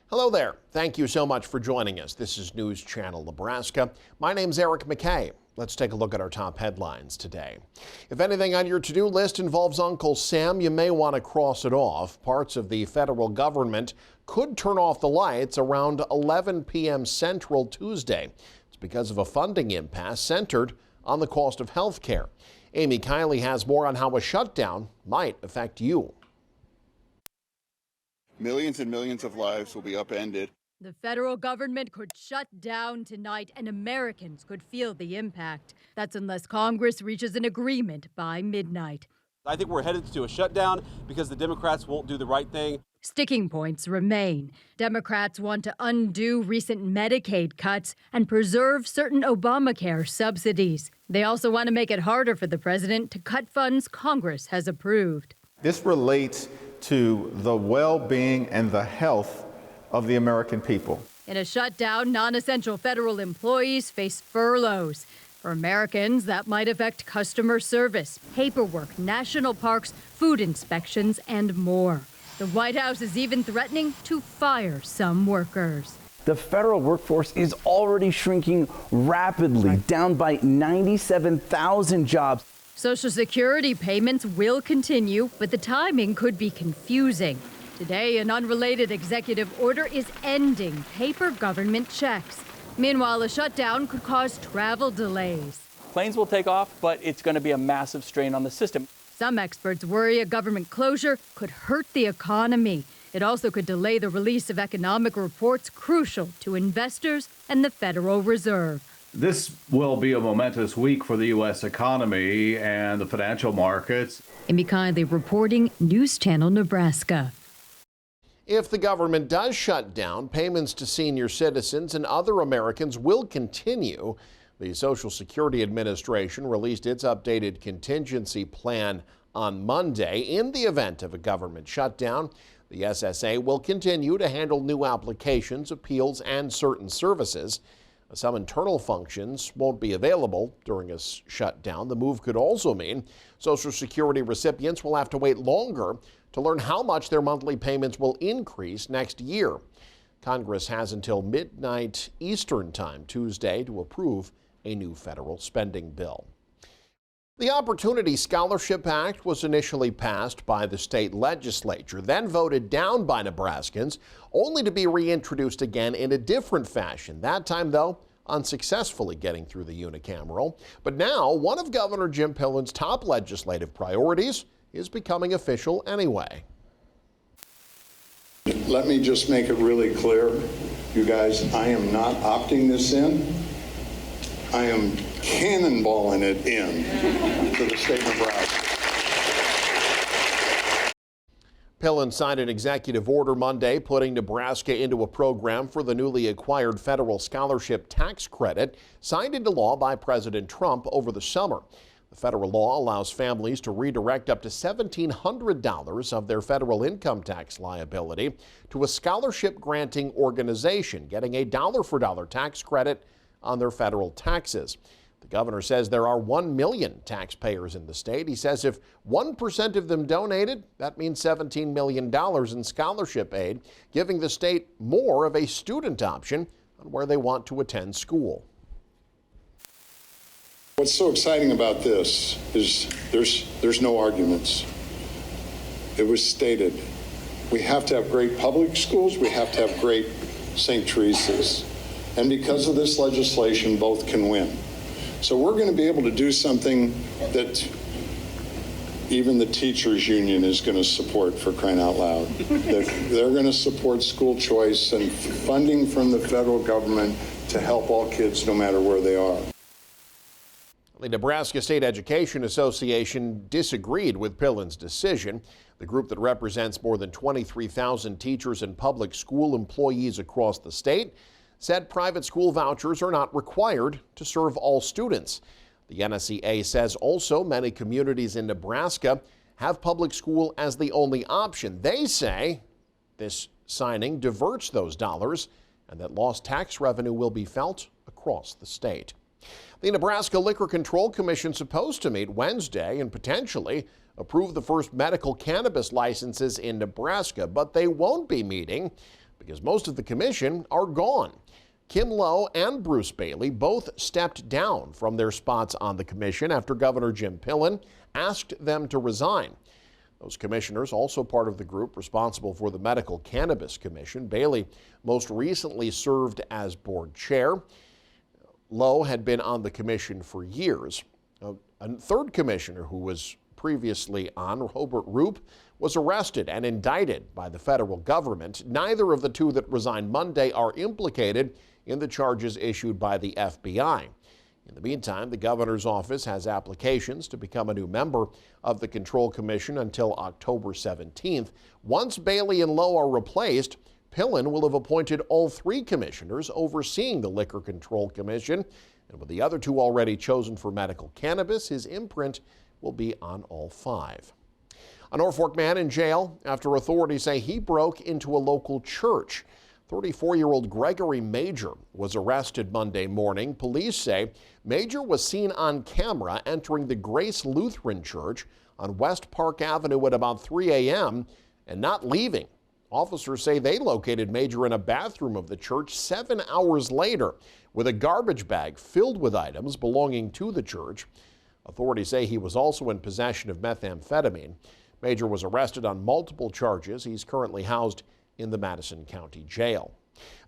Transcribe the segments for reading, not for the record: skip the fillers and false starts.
Hello there. Thank you so much for joining us. This is News Channel Nebraska. My name's Eric McKay. Let's take a look at our top headlines today. If anything on your to-do list involves Uncle Sam, you may want to cross it off. Parts of the federal government could turn off the lights around 11 p.m. Central Tuesday. It's because of a funding impasse centered on the cost of health care. Amy Kiley has more on how a shutdown might affect you. Millions and millions of lives will be upended. The federal government could shut down tonight and Americans could feel the impact. That's unless Congress reaches an agreement by midnight. I think we're headed to a shutdown because the Democrats won't do the right thing. Sticking points remain. Democrats want to undo recent Medicaid cuts and preserve certain Obamacare subsidies. They also want to make it harder for the president to cut funds Congress has approved. This relates to the well-being and the health of the American people. In a shutdown, non-essential federal employees face furloughs. For Americans, that might affect customer service, paperwork, national parks, food inspections, and more. The White House is even threatening to fire some workers. The federal workforce is already shrinking rapidly, down by 97,000 jobs. Social Security payments will continue, but the timing could be confusing. Today, an unrelated executive order is ending paper government checks. Meanwhile, a shutdown could cause travel delays. Planes will take off, but it's going to be a massive strain on the system. Some experts worry a government closure could hurt the economy. It also could delay the release of economic reports crucial to investors and the Federal Reserve. This will be a momentous week for the U.S. economy and the financial markets. Amy Kiley reporting, News Channel Nebraska. If the government does shut down, payments to senior citizens and other Americans will continue. The Social Security Administration released its updated contingency plan on Monday. In the event of a government shutdown, the SSA will continue to handle new applications, appeals, and certain services. Some internal functions won't be available during a shutdown. The move could also mean Social Security recipients will have to wait longer to learn how much their monthly payments will increase next year. Congress has until midnight Eastern Time Tuesday to approve a new federal spending bill. The Opportunity Scholarship Act was initially passed by the state legislature, then voted down by Nebraskans, only to be reintroduced again in a different fashion. That time, though, unsuccessfully getting through the unicameral. But now, one of Governor Jim Pillen's top legislative priorities is becoming official anyway. Let me just make it really clear, you guys, I am not opting this in. I am cannonballing it in to the state of Nebraska. Pillen signed an executive order Monday putting Nebraska into a program for the newly acquired federal scholarship tax credit signed into law by President Trump over the summer. The federal law allows families to redirect up to $1,700 of their federal income tax liability to a scholarship granting organization, getting a dollar-for-dollar tax credit on their federal taxes. The governor says there are 1 million taxpayers in the state. He says if 1% of them donated, that means $17 million in scholarship aid, giving the state more of a student option on where they want to attend school. What's so exciting about this is there's no arguments. It was stated, we have to have great public schools, we have to have great St. Teresa's. And because of this legislation, both can win. So we're going to be able to do something that even the teachers union is going to support, for crying out loud. They're going to support school choice and funding from the federal government to help all kids no matter where they are. The Nebraska State Education Association disagreed with Pillen's decision. The group that represents more than 23,000 teachers and public school employees across the state said private school vouchers are not required to serve all students. The NSEA says also many communities in Nebraska have public school as the only option. They say this signing diverts those dollars and that lost tax revenue will be felt across the state. The Nebraska Liquor Control Commission is supposed to meet Wednesday and potentially approve the first medical cannabis licenses in Nebraska, but they won't be meeting because most of the commission are gone. Kim Lowe and Bruce Bailey both stepped down from their spots on the commission after Governor Jim Pillen asked them to resign. Those commissioners, also part of the group responsible for the Medical Cannabis Commission. Bailey most recently served as board chair. Lowe had been on the commission for years. A third commissioner who was previously on, Robert Roop, was arrested and indicted by the federal government. Neither of the two that resigned Monday are implicated in the charges issued by the FBI. In the meantime, the governor's office has applications to become a new member of the Control Commission until October 17th. Once Bailey and Lowe are replaced, Pillen will have appointed all three commissioners overseeing the Liquor Control Commission. And with the other two already chosen for medical cannabis, his imprint will be on all five. A Norfolk man in jail after authorities say he broke into a local church. 34-year-old Gregory Major was arrested Monday morning. Police say Major was seen on camera entering the Grace Lutheran Church on West Park Avenue at about 3 a.m. and not leaving. Officers say they located Major in a bathroom of the church 7 hours later with a garbage bag filled with items belonging to the church. Authorities say he was also in possession of methamphetamine. Major was arrested on multiple charges. He's currently housed in the Madison County Jail.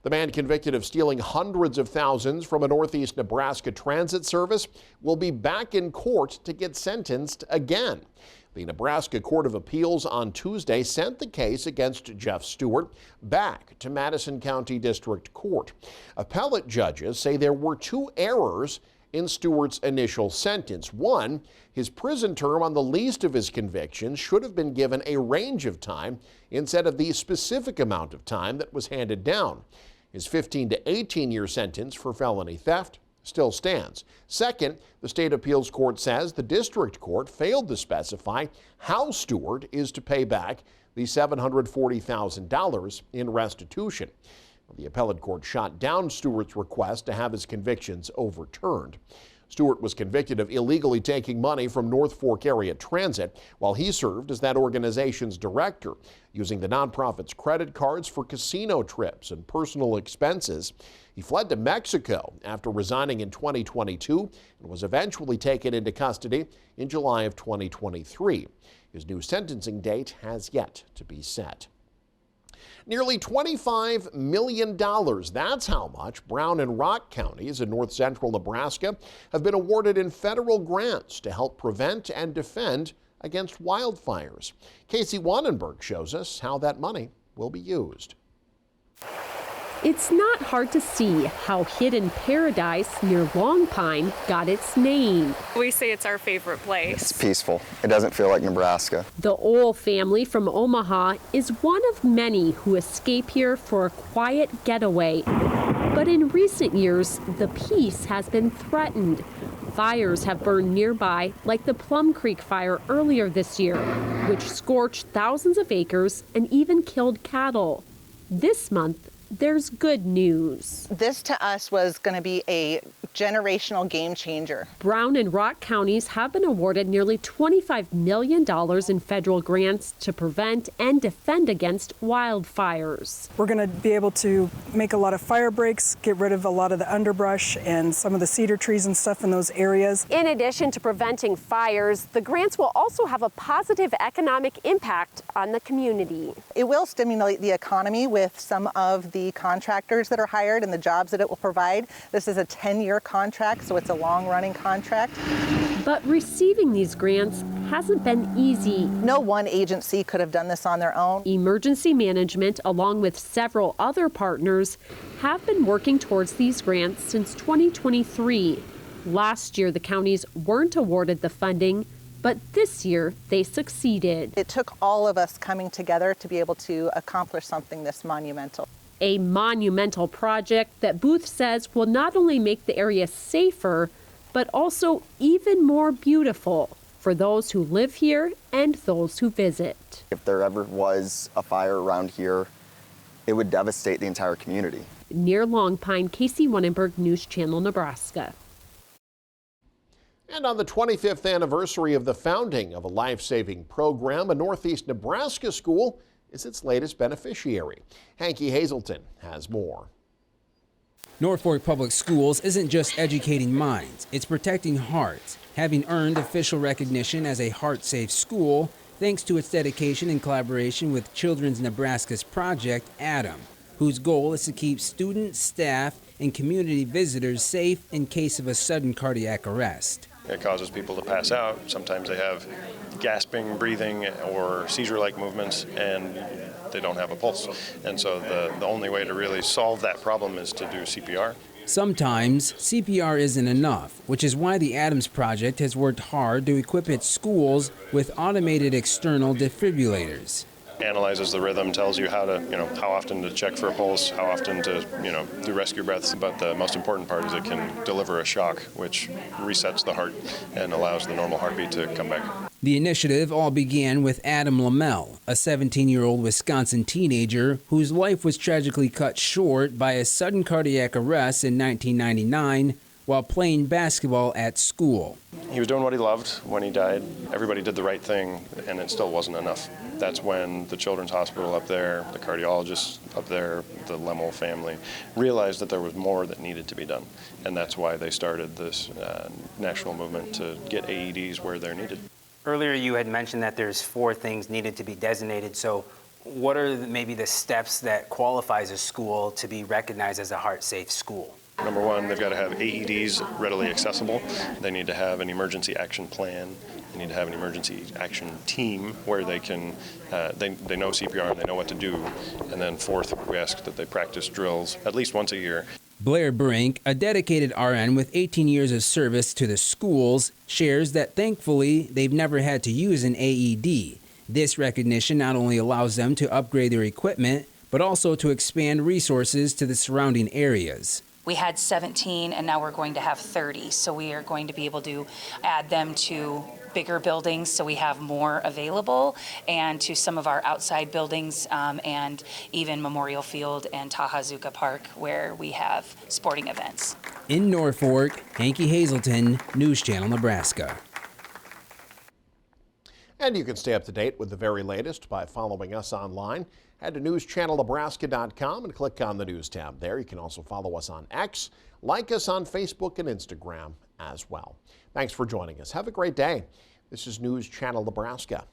The man convicted of stealing hundreds of thousands from a Northeast Nebraska transit service will be back in court to get sentenced again. The Nebraska Court of Appeals on Tuesday sent the case against Jeff Stewart back to Madison County District Court. Appellate judges say there were two errors in Stewart's initial sentence. One, his prison term on the least of his convictions should have been given a range of time instead of the specific amount of time that was handed down. His 15 to 18-year sentence for felony theft still stands. Second, the state appeals court says the district court failed to specify how Stewart is to pay back the $740,000 in restitution. The appellate court shot down Stewart's request to have his convictions overturned. Stewart was convicted of illegally taking money from North Fork Area Transit while he served as that organization's director, using the nonprofit's credit cards for casino trips and personal expenses. He fled to Mexico after resigning in 2022 and was eventually taken into custody in July of 2023. His new sentencing date has yet to be set. Nearly $25 million. That's how much Brown and Rock counties in north central Nebraska have been awarded in federal grants to help prevent and defend against wildfires. Casey Wannenberg shows us how that money will be used. It's not hard to see how Hidden Paradise near Long Pine got its name. We say it's our favorite place. It's peaceful. It doesn't feel like Nebraska. The Ohl family from Omaha is one of many who escape here for a quiet getaway. But in recent years, the peace has been threatened. Fires have burned nearby, like the Plum Creek fire earlier this year, which scorched thousands of acres and even killed cattle. This month, there's good news. This to us was going to be a generational game changer. Brown and Rock counties have been awarded nearly $25 million in federal grants to prevent and defend against wildfires. We're going to be able to make a lot of fire breaks, get rid of a lot of the underbrush and some of the cedar trees and stuff in those areas. In addition to preventing fires, the grants will also have a positive economic impact on the community. It will stimulate the economy with some of the contractors that are hired and the jobs that it will provide. This is a 10-year contract, so it's a long-running contract. But receiving these grants hasn't been easy. No one agency could have done this on their own. Emergency management, along with several other partners, have been working towards these grants since 2023. Last year, the counties weren't awarded the funding, but this year they succeeded. It took all of us coming together to be able to accomplish something this monumental. A monumental project that Booth says will not only make the area safer, but also even more beautiful for those who live here and those who visit. If there ever was a fire around here, it would devastate the entire community. Near Long Pine, Casey Wannenberg, News Channel, Nebraska. And on the 25th anniversary of the founding of a life-saving program, a Northeast Nebraska school is its latest beneficiary. Hanky Hazelton has more. Norfolk Public Schools isn't just educating minds, it's protecting hearts. Having earned official recognition as a heart-safe school, thanks to its dedication and collaboration with Children's Nebraska's Project, ADAM, whose goal is to keep students, staff, and community visitors safe in case of a sudden cardiac arrest. It causes people to pass out. Sometimes they have gasping, breathing, or seizure-like movements, and they don't have a pulse. And so the only way to really solve that problem is to do CPR. Sometimes CPR isn't enough, which is why the Adams Project has worked hard to equip its schools with automated external defibrillators. Analyzes the rhythm, tells you how to, how often to check for a pulse, how often to, do rescue breaths. But the most important part is it can deliver a shock, which resets the heart and allows the normal heartbeat to come back. The initiative all began with Adam Lamel, a 17-year-old Wisconsin teenager whose life was tragically cut short by a sudden cardiac arrest in 1999 while playing basketball at school. He was doing what he loved when he died. Everybody did the right thing, and it still wasn't enough. That's when the Children's Hospital up there, the cardiologists up there, the Lemel family realized that there was more that needed to be done. And that's why they started this national movement to get AEDs where they're needed. Earlier you had mentioned that there's 4 things needed to be designated. So what are maybe the steps that qualifies a school to be recognized as a heart-safe school? Number 1, they've got to have AEDs readily accessible. They need to have an emergency action plan. They need to have an emergency action team where they can, they know CPR, they know what to do. And then 4th, we ask that they practice drills at least once a year. Blair Brink, a dedicated RN with 18 years of service to the schools, shares that thankfully they've never had to use an AED. This recognition not only allows them to upgrade their equipment, but also to expand resources to the surrounding areas. We had 17 and now we're going to have 30, so we are going to be able to add them to bigger buildings so we have more available, and to some of our outside buildings and even Memorial Field and Tahazuka Park where we have sporting events. In Norfolk, Hanky Hazelton, News Channel, Nebraska. And you can stay up to date with the very latest by following us online. Head to newschannelnebraska.com and click on the News tab there. You can also follow us on X, like us on Facebook and Instagram as well. Thanks for joining us. Have a great day. This is News Channel Nebraska.